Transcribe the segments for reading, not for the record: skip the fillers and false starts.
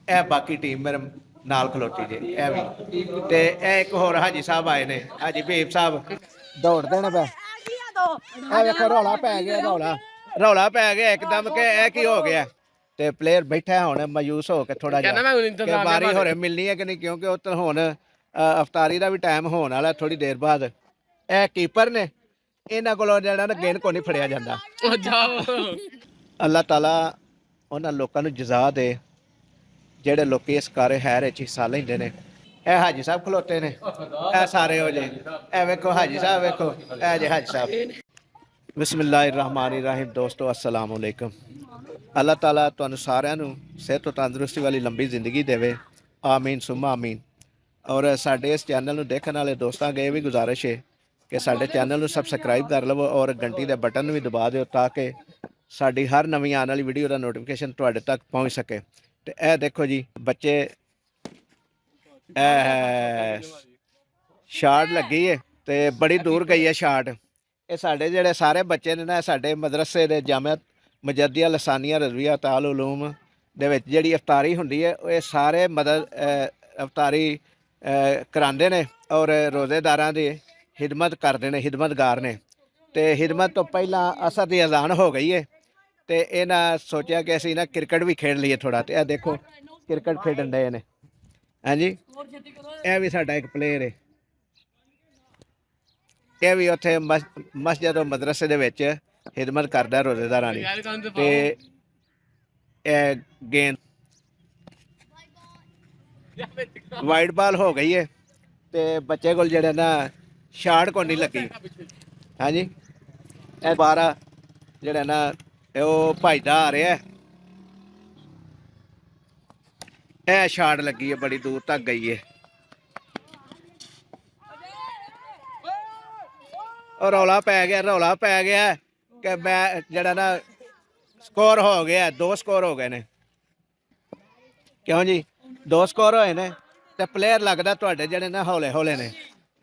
ਇਹ ਬਾਕੀ ਟੀਮ ਮੇਰੇ ਨਾਲ ਖਲੋਤੀ ਜੇ ਇਹ ਵੀ ਤੇ ਇਹ ਇੱਕ ਹੋਰ ਹਾਜੀ ਸਾਹਿਬ ਆਏ ਨੇ, ਹਾਜੀ ਭੀਮ ਸਾਹਿਬ ਦੌੜਦੇ ਨੇ ਪਏ। ਇਹ ਵੇਖੋ ਰੌਲਾ ਪੈ ਗਿਆ, ਰੌਲਾ ਪੈ ਗਿਆ ਇੱਕਦਮ ਕਿ ਇਹ ਕੀ ਹੋ ਗਿਆ। ਤੇ ਪਲੇਅਰ ਬੈਠਾ ਹੁਣ ਮਾਯੂਸ ਹੋ ਕੇ ਥੋੜਾ ਜਿਹਾ ਕਿ ਵਾਰੀ ਹੋਰੇ ਮਿਲਣੀ ਹੈ ਕਿ ਨਹੀਂ, ਕਿਉਂਕਿ ਉੱਧਰ ਹੁਣ ਅਫਤਾਰੀ ਦਾ ਵੀ ਟਾਈਮ ਹੋਣ ਵਾਲਾ ਥੋੜੀ ਦੇਰ ਬਾਅਦ। ਇਹ ਕੀਪਰ ਨੇ, ਇਹਨਾਂ ਕੋਲੋਂ ਜਿਹੜਾ ਨਾ ਗੇਂਦ ਕੋ ਨਹੀਂ ਫੜਿਆ ਜਾਂਦਾ। ਅੱਲਾਹ ਤਾਲਾ ਉਹਨਾਂ ਲੋਕਾਂ ਨੂੰ ਜਜ਼ਾ ਦੇ ਜਿਹੜੇ ਲੋਕੀ ਇਸ ਕਾਰੇ ਹੈਰ ਵਿੱਚ ਹਿੱਸਾ ਲੈਂਦੇ ਨੇ। ਇਹ ਹਾਜੀ ਸਾਹਿਬ ਖਲੋਤੇ ਨੇ, ਇਹ ਸਾਰੇ ਹੋ ਜੇ, ਇਹ ਵੇਖੋ ਹਾਜੀ ਸਾਹਿਬ, ਵੇਖੋ ਇਹ ਜੇ ਹਾਜੀ ਸਾਹਿਬ। ਬਿਸਮਿल्लाहिर्रहमानिर्रहीम। ਦੋਸਤੋ अस्सलाम वालेकुम। ਅੱਲਾਹ ਤਾਲਾ ਤੁਹਾਨੂੰ ਸਾਰਿਆਂ ਨੂੰ ਸਿਹਤ ਤੰਦਰੁਸਤੀ ਵਾਲੀ ਲੰਬੀ ਜ਼ਿੰਦਗੀ ਦੇਵੇ, ਆਮੀਨ ਸੁਮਾ ਆਮੀਨ। ਔਰ ਸਾਡੇ ਇਸ ਚੈਨਲ ਨੂੰ ਦੇਖਣ ਵਾਲੇ ਦੋਸਤਾਂ ਅੱਗੇ ਇਹ ਵੀ ਗੁਜ਼ਾਰਿਸ਼ ਹੈ ਕਿ ਸਾਡੇ ਚੈਨਲ ਨੂੰ ਸਬਸਕ੍ਰਾਈਬ ਕਰ ਲਵੋ ਔਰ ਘੰਟੀ ਦੇ ਬਟਨ ਨੂੰ ਵੀ ਦਬਾ ਦਿਓ ਤਾਂ ਕਿ ਸਾਡੀ ਹਰ ਨਵੀਂ ਆਉਣ ਵਾਲੀ ਵੀਡੀਓ ਦਾ ਨੋਟੀਫਿਕੇਸ਼ਨ ਤੁਹਾਡੇ ਤੱਕ ਪਹੁੰਚ ਸਕੇ। ਤੇ ਇਹ ਦੇਖੋ ਜੀ ਬੱਚੇ, ਇਹ ਸ਼ਾਟ ਲੱਗੀ ਹੈ ਤੇ ਬੜੀ ਦੂਰ ਗਈ ਹੈ ਸ਼ਾਟ। ਇਹ ਸਾਡੇ ਜਿਹੜੇ ਸਾਰੇ ਬੱਚੇ ਨੇ ਨਾ, ਸਾਡੇ ਮਦਰਸੇ ਦੇ ਜਾਮਿਆ ਮੁਜੱਦਿਆ ਲਸਾਨੀਆ ਰਜ਼ਵੀਆ ਤਾਲ ਉਲੂਮ ਦੇ ਵਿੱਚ ਜਿਹੜੀ ਅਫਤਾਰੀ ਹੁੰਦੀ ਹੈ, ਇਹ ਸਾਰੇ ਅਫਤਾਰੀ ਕਰਾਉਂਦੇ ਨੇ ਔਰ ਰੋਜ਼ੇਦਾਰਾਂ ਦੀ ਖਿਦਮਤ ਕਰਦੇ ਨੇ, ਖਿਦਮਤਗਾਰ ਨੇ। ਤੇ ਖਿਦਮਤ ਤੋਂ ਪਹਿਲਾਂ ਅਸਰ ਦੀ ਅਜ਼ਾਨ ਹੋ ਗਈ ਹੈ ਤੇ ਇਹਨਾਂ ਸੋਚਿਆ ਕਿ ਅਸੀਂ ਨਾ ਕ੍ਰਿਕਟ ਵੀ ਖੇਡ ਲਈਏ ਥੋੜਾ। ਤੇ ਇਹ ਦੇਖੋ ਕ੍ਰਿਕਟ ਖੇਡਣ ਡਏ ਨੇ। ਹਾਂਜੀ, ਇਹ ਵੀ ਸਾਡਾ ਇੱਕ ਪਲੇਅਰ ਹੈ, ਇਹ ਵੀ ਉੱਥੇ ਮਸਜਿਦ ਔਰ ਮਦਰਸੇ ਦੇ ਵਿੱਚ ਖਿਦਮਤ ਕਰਦਾ ਰੋਜ਼ੇਦਾਰਾਂ ਦੀ। ਤੇ ਇਹ ਗੇਂਦ ਵਾਈਡ ਬਾਲ ਹੋ ਗਈ ਹੈ ਤੇ ਬੱਚੇ ਕੋਲ ਜਿਹੜੇ ਨਾ ਸ਼ਾਟ ਕੋ ਨਹੀਂ ਲੱਗੀ। ਹਾਂਜੀ, ਇਹ 12 ਜਿਹੜਾ ਨਾ ਉਹ ਭਜਦਾ ਆ ਰਿਹਾ, ਇਹ ਸ਼ਾਟ ਲੱਗੀ ਹੈ, ਬੜੀ ਦੂਰ ਤੱਕ ਗਈ ਹੈ। ਔਰ ਰੌਲਾ ਪੈ ਗਿਆ ਕਿ ਮੈਂ ਜਿਹੜਾ ਨਾ ਸਕੋਰ ਹੋ ਗਿਆ, 2 ਸਕੋਰ ਹੋ ਗਏ ਨੇ। ਕਿਉਂ ਜੀ 2 ਸਕੋਰ ਹੋਏ ਨੇ ਤੇ ਪਲੇਅਰ ਲੱਗਦਾ ਤੁਹਾਡੇ ਜਿਹੜੇ ਨਾ ਹੌਲੇ ਨੇ,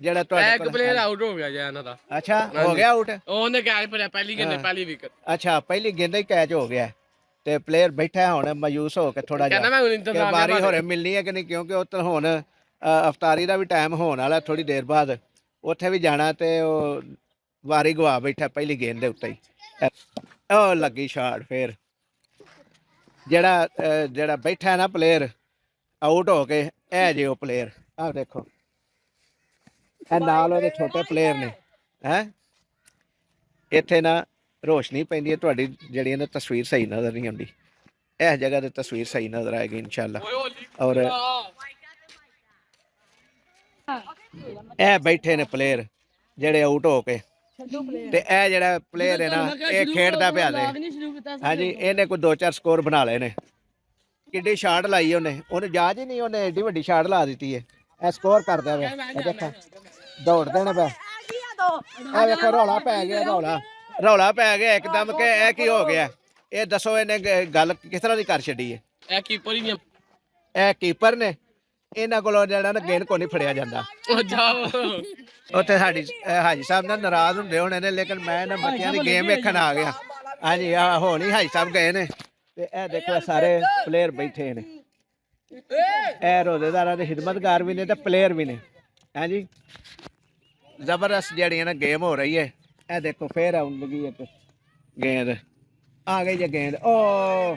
ਜਿਹੜਾ ਤੁਹਾਡੇ ਇੱਕ ਪਲੇਅਰ ਆਊਟ ਹੋ ਗਿਆ ਜੀ ਇਹਨਾਂ ਦਾ। ਅੱਛਾ, ਹੋ ਗਿਆ ਆਊਟ। ਉਹਨੇ ਕੈਚ ਫੜਿਆ ਪਹਿਲੀ ਗੇਂਦ, ਪਹਿਲੀ ਵਿਕਟ। ਅੱਛਾ, ਪਹਿਲੀ ਗੇਂਦ ਹੀ ਕੈਚ ਹੋ ਗਿਆ ਤੇ ਪਲੇਅਰ ਬੈਠਾ ਹੁਣ ਮਾਯੂਸ ਹੋ ਕੇ ਥੋੜਾ ਜਿਹਾ ਵਾਰੀ ਹੋਰੇ ਮਿਲਣੀ ਹੈ ਕਿ ਨਹੀਂ, ਕਿਉਂਕਿ ਉੱਧਰ ਹੁਣ ਅਫਤਾਰੀ ਦਾ ਵੀ ਟਾਈਮ ਹੋਣ ਵਾਲਾ ਥੋੜੀ ਦੇਰ ਬਾਅਦ, ਉੱਥੇ ਵੀ ਜਾਣਾ ਤੇ ਉਹ ਵਾਰੀ ਗਵਾ ਬੈਠਾ ਪਹਿਲੀ ਗੇਂਦ ਦੇ ਉੱਤੇ ਹੀ। ਉਹ ਲੱਗੀ ਸ਼ਾਟ। ਫੇਰ ਜਿਹੜਾ ਬੈਠਾ ਨਾ ਪਲੇਅਰ ਆਊਟ ਹੋ ਕੇ, ਇਹ ਜੇ ਉਹ ਪਲੇਅਰ ਆਹ ਦੇਖੋ, ਇਹ ਨਾਲ ਉਹਦੇ ਛੋਟੇ ਪਲੇਅਰ ਨੇ। ਹੈਂ, ਇੱਥੇ ਨਾ ਰੋਸ਼ਨੀ ਪੈਂਦੀ ਹੈ, ਤੁਹਾਡੀ ਜਿਹੜੀ ਨਾ ਤਸਵੀਰ ਸਹੀ ਨਜ਼ਰ ਨਹੀਂ ਆਉਂਦੀ। ਇਸ ਜਗ੍ਹਾ ਤੇ ਤਸਵੀਰ ਸਹੀ ਨਜ਼ਰ ਆਏਗੀ ਇਨਸ਼ਾਅੱਲਾ। ਔਰ ਇਹ ਬੈਠੇ ਨੇ ਪਲੇਅਰ ਜਿਹੜੇ ਆਊਟ ਹੋ ਕੇ, ਤੇ ਇਹ ਜਿਹੜਾ ਪਲੇਅਰ ਹੈ ਨਾ ਇਹ ਖੇਡਦਾ ਪਿਆ ਦੇ। ਹਾਂਜੀ, ਇਹਨੇ ਕੋਈ 2-4 ਸਕੋਰ ਬਣਾ ਲਏ ਨੇ। ਕਿੱਡੀ ਸ਼ਾਟ ਲਾਈ ਉਹਨੇ ਜਾਜ ਹੀ ਨਹੀਂ, ਉਹਨੇ ਏਡੀ ਵੱਡੀ ਸ਼ਾਟ ਲਾ ਦਿੱਤੀ ਹੈ। ਇਹ ਸਕੋਰ ਕਰਦਾ ਵਾ, ਇਹ ਦੇਖੋ ਦੌੜਦੇ ਨੇ ਪਏ। ਇਹ ਵੇਖੋ ਰੌਲਾ ਪੈ ਗਿਆ ਇੱਕਦਮ ਕਿ ਇਹ ਕੀ ਹੋ ਗਿਆ। ਇਹ ਦੱਸੋ ਇਹਨੇ ਗੱਲ ਕਿਸ ਤਰ੍ਹਾਂ ਦੀ ਕਰ ਛੱਡੀ ਹੈ। ਇਹ ਕੀਪਰ ਹੀ ਨਹੀਂ, ਇਹ ਕੀਪਰ ਨੇ, ਇਹਨਾਂ ਕੋਲੋਂ ਜਿਹੜਾ ਨਾ ਗੇਂਦ ਕੋ ਨਹੀਂ ਫੜਿਆ ਜਾਂਦਾ। ਉੱਥੇ ਸਾਡੀ ਹਾਜੀ ਸਾਹਿਬ ਨਾਲ ਨਾਰਾਜ਼ ਹੁੰਦੇ ਹੋਣੇ ਨੇ, ਲੇਕਿਨ ਮੈਂ ਇਹਨਾਂ ਬੱਚਿਆਂ ਦੀ ਗੇਮ ਵੇਖਣ ਆ ਗਿਆ। ਹਾਂਜੀ, ਹੁਣ ਹੀ ਹਾਜੀ ਸਾਹਿਬ ਗਏ ਨੇ ਤੇ ਇਹ ਦੇਖੋ ਸਾਰੇ ਪਲੇਅਰ ਬੈਠੇ ਨੇ। ਇਹ ਰੋਜ਼ੇਦਾਰਾਂ ਦੇ ਖਿਦਮਤਗਾਰ ਵੀ ਨੇ ਤੇ ਪਲੇਅਰ ਵੀ ਨੇ। ਹਾਂਜੀ, ਜ਼ਬਰਦਸਤ ਜਿਹੜੀਆਂ ਨਾ ਗੇਮ ਹੋ ਰਹੀ ਹੈ। ਇਹ ਦੇਖੋ ਫੇਰ ਆਉਣ ਲੱਗੀ ਇੱਕ ਗੇਂਦ, ਆ ਗਈ ਜੇ ਗੇਂਦ। ਉਹ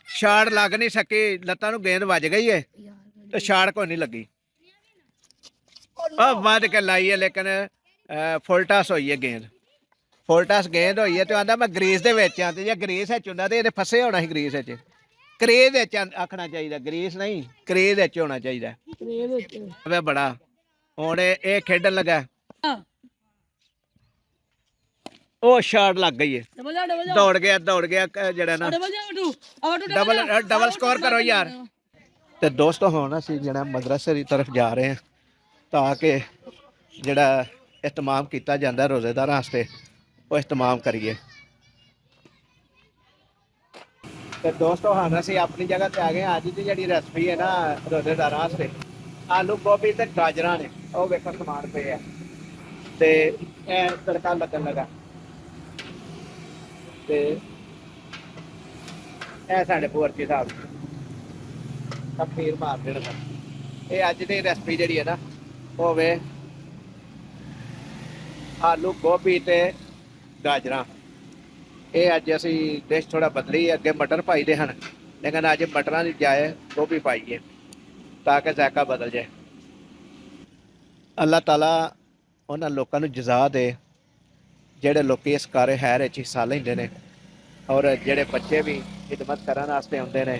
ਸ਼ਾਟ ਲੱਗ ਨਹੀਂ ਸਕੀ, ਲੱਤਾਂ ਨੂੰ ਗੇਂਦ ਵੱਜ ਗਈ ਹੈ ਤੇ ਸ਼ਾਟ ਕੋਈ ਨਹੀਂ ਲੱਗੀ। ਉਹ ਵੱਧ ਕੇ ਲਾਈ ਹੈ, ਲੇਕਿਨ ਫੁਲਟਾਸ ਹੋਈ ਹੈ ਗੇਂਦ, ਫੁਲਟਾਸ ਗੇਂਦ ਹੋਈ ਹੈ। ਤੇ ਆਂਦਾ ਮੈਂ ਗਰੀਸ ਦੇ ਵਿੱਚ ਆ, ਤੇ ਜੇ ਗਰੀਸ ਵਿੱਚ ਹੁੰਦਾ ਤੇ ਇਹਦੇ ਫਸੇ ਹੋਣਾ ਸੀ। ਗਰੀਸ ਵਿੱਚ, ਕਰੇਜ਼ ਵਿੱਚ ਆਖਣਾ ਚਾਹੀਦਾ, ਗਰੀਸ ਨਹੀਂ ਕਰੇਜ਼ ਵਿੱਚ ਹੋਣਾ ਚਾਹੀਦਾ। ਬੜਾ ਹੁਣ ਇਹ ਖੇਡਣ ਲੱਗਾ, ਉਹ ਸ਼ਾਟ ਲੱਗ ਗਈ ਹੈ, ਦੌੜ ਗਿਆ ਜਿਹੜਾ ਨਾ ਡਬਲ ਸਕੋਰ ਕਰੋ ਯਾਰ। ਤੇ ਦੋਸਤੋ ਹੁਣ ਅਸੀਂ ਜਿਹੜਾ ਮਦਰਸੇ ਦੀ ਤਰਫ ਜਾ ਰਹੇ ਹਾਂ ਤਾਂ ਕਿ ਜਿਹੜਾ ਇhtਮਾਮ ਕੀਤਾ ਜਾਂਦਾ ਰੋਜ਼ੇਦਾਰਾਂ ਵਾਸਤੇ ਉਹ ਇhtਮਾਮ ਕਰੀਏ। ਤੇ ਦੋਸਤੋ ਹੁਣ ਅਸੀਂ ਆਪਣੀ ਜਗ੍ਹਾ ਤੇ ਆ ਗਏ। ਅੱਜ ਦੀ ਜਿਹੜੀ ਰੈਸਪੀ ਹੈ ਨਾ ਰੋਜ਼ੇਦਾਰਾਂ ਵਾਸਤੇ, ਆਲੂ ਗੋਭੀ ਤੇ ਗਾਜਰਾਂ ਨੇ, ਉਹ ਵੇਖੋ ਸਮਾਨ ਪਏ ਆ ਤੇ ਇਹ ਤੜਕਾ ਲੱਗਣ ਲੱਗਾ। ਤੇ ਇਹ ਸਾਡੇ ਪੁਰਜੀ ਸਾਹਿਬ ਫੇਰ ਮਾਰ ਦੇਣਾ। ਇਹ ਅੱਜ ਦੀ ਰੈਸਪੀ ਜਿਹੜੀ ਹੈ ਨਾ ਹੋਵੇ ਆਲੂ ਗੋਭੀ ਤੇ ਗਾਜਰਾਂ। ਇਹ ਅੱਜ ਅਸੀਂ ਡਿਸ਼ ਥੋੜਾ ਬਦਲੀ, ਅੱਗੇ ਮਟਰ ਪਾਈਦੇ ਹਨ ਲੇਕਿਨ ਅੱਜ ਮਟਰਾਂ ਦੀ ਬਜਾਏ ਗੋਭੀ ਪਾਈਏ ਤਾਂ ਕਿ ਜ਼ਾਇਕਾ ਬਦਲ ਜਾਏ। ਅੱਲਾਹ ਤਾਲਾ ਉਹਨਾਂ ਲੋਕਾਂ ਨੂੰ ਜਜ਼ਾ ਦੇ ਜਿਹੜੇ ਲੋਕੀ ਇਸ ਕਾਰੇ ਹੈਰ ਵਿੱਚ ਹਿੱਸਾ ਲੈਂਦੇ ਨੇ ਔਰ ਜਿਹੜੇ ਬੱਚੇ ਵੀ ਖਿਦਮਤ ਕਰਨ ਵਾਸਤੇ ਆਉਂਦੇ ਨੇ।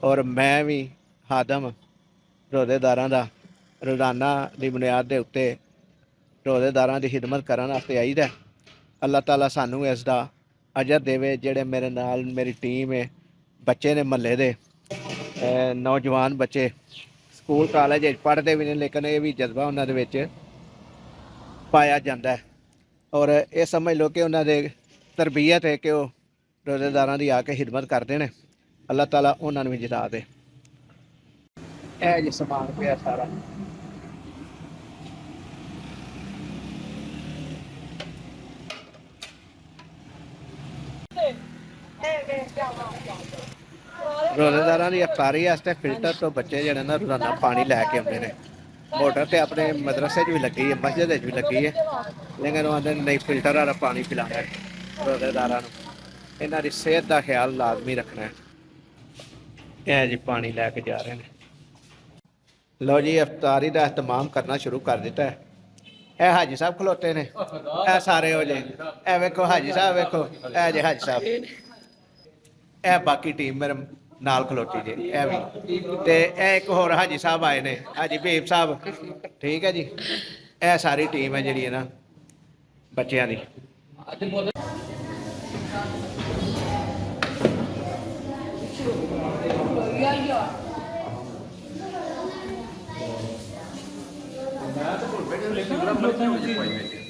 ਔਰ ਮੈਂ ਵੀ ਹਾਦਮ ਰੋਜ਼ੇਦਾਰਾਂ ਦਾ ਰੋਜ਼ਾਨਾ ਦੀ ਬੁਨਿਆਦ ਦੇ ਉੱਤੇ ਰੋਜ਼ੇਦਾਰਾਂ ਦੀ ਖਿਦਮਤ ਕਰਨ ਵਾਸਤੇ ਆਈਦਾ। ਅੱਲਾਹ ਤਾਲਾ ਸਾਨੂੰ ਇਸ ਦਾ ਅਜਰ ਦੇਵੇ। ਜਿਹੜੇ ਮੇਰੇ ਨਾਲ ਮੇਰੀ ਟੀਮ ਹੈ, ਬੱਚੇ ਨੇ ਮਹੱਲੇ ਦੇ ਨੌਜਵਾਨ ਬੱਚੇ ਸਕੂਲ ਕਾਲਜ ਵਿੱਚ ਪੜ੍ਹਦੇ ਵੀ ਨੇ ਲੇਕਿਨ ਇਹ ਵੀ ਜਜ਼ਬਾ ਉਹਨਾਂ ਦੇ ਵਿੱਚ ਪਾਇਆ ਜਾਂਦਾ ਹੈ ਔਰ ਇਹ ਸਮਝ ਲਓ ਕਿ ਉਹਨਾਂ ਦੇ ਤਰਬੀਅਤ ਹੈ ਕਿ ਉਹ ਰੋਜ਼ੇਦਾਰਾਂ ਦੀ ਆ ਕੇ ਖਿਦਮਤ ਕਰਦੇ ਨੇ। ਅੱਲਾਹ ਤਾਲਾ ਉਹਨਾਂ ਨੂੰ ਵੀ ਜਿਤਾ ਦੇ। ਇਹ ਜੀ ਸਮਾਨ ਪਿਆ ਸਾਰਾ। ਰੋਜ਼ੇਦਾਰਾਂ ਦੀ ਇਫਤਾਰੀ ਵਾਸਤੇ ਫਿਲਟਰ ਤੋਂ ਬੱਚੇ ਜਿਹੜੇ ਨਾ ਰੋਜ਼ਾਨਾ ਪਾਣੀ ਲੈ ਕੇ ਆਉਂਦੇ ਨੇ। ਮੋਟਰ ਤੇ ਆਪਣੇ ਮਦਰਸੇ 'ਚ ਵੀ ਲੱਗੀ ਹੈ, ਮਸਜਿਦ ਵਿੱਚ ਵੀ ਲੱਗੀ ਹੈ ਲੇਕਿਨ ਉਹ ਆਂਦੇ ਨਹੀਂ ਫਿਲਟਰ ਵਾਲਾ ਪਾਣੀ ਪਿਲਾਉਣਾ ਰੋਜ਼ੇਦਾਰਾਂ ਨੂੰ। ਇਹਨਾਂ ਦੀ ਸਿਹਤ ਦਾ ਖਿਆਲ ਲਾਜ਼ਮੀ ਰੱਖਣਾ ਹੈ। ਇਹ ਜੀ ਪਾਣੀ ਲੈ ਕੇ ਜਾ ਰਹੇ ਨੇ। ਲਓ ਜੀ ਇਫਤਾਰੀ ਦਾ ਇhtਮਾਮ ਕਰਨਾ ਸ਼ੁਰੂ ਕਰ ਦਿੱਤਾ ਹੈ। ਇਹ ਹਾਜੀ ਸਾਹਿਬ ਖਲੋਤੇ ਨੇ, ਇਹ ਸਾਰੇ ਹੋ ਜੇ। ਇਹ ਵੇਖੋ ਹਾਜੀ ਸਾਹਿਬ, ਵੇਖੋ ਇਹ ਜੇ ਹਾਜੀ ਸਾਹਿਬ। ਇਹ ਬਾਕੀ ਟੀਮ ਮੇਰੇ ਨਾਲ ਖਲੋਤੀ ਜੇ, ਇਹ ਵੀ। ਤੇ ਇਹ ਇੱਕ ਹੋਰ ਹਾਜੀ ਸਾਹਿਬ ਆਏ ਨੇ, ਹਾਜੀ ਭੀਮ ਸਾਹਿਬ, ਠੀਕ ਹੈ ਜੀ। ਇਹ ਸਾਰੀ ਟੀਮ ਹੈ ਜਿਹੜੀ ਹੈ ਨਾ ਬੱਚਿਆਂ ਦੀ। ਮੈਂ ਤਾਂ ਭੁੱਲ ਬੈਠਾ ਲੇਕਿਨ ਬੜਾ ਮਰਜ਼ੀ ਪਾਈ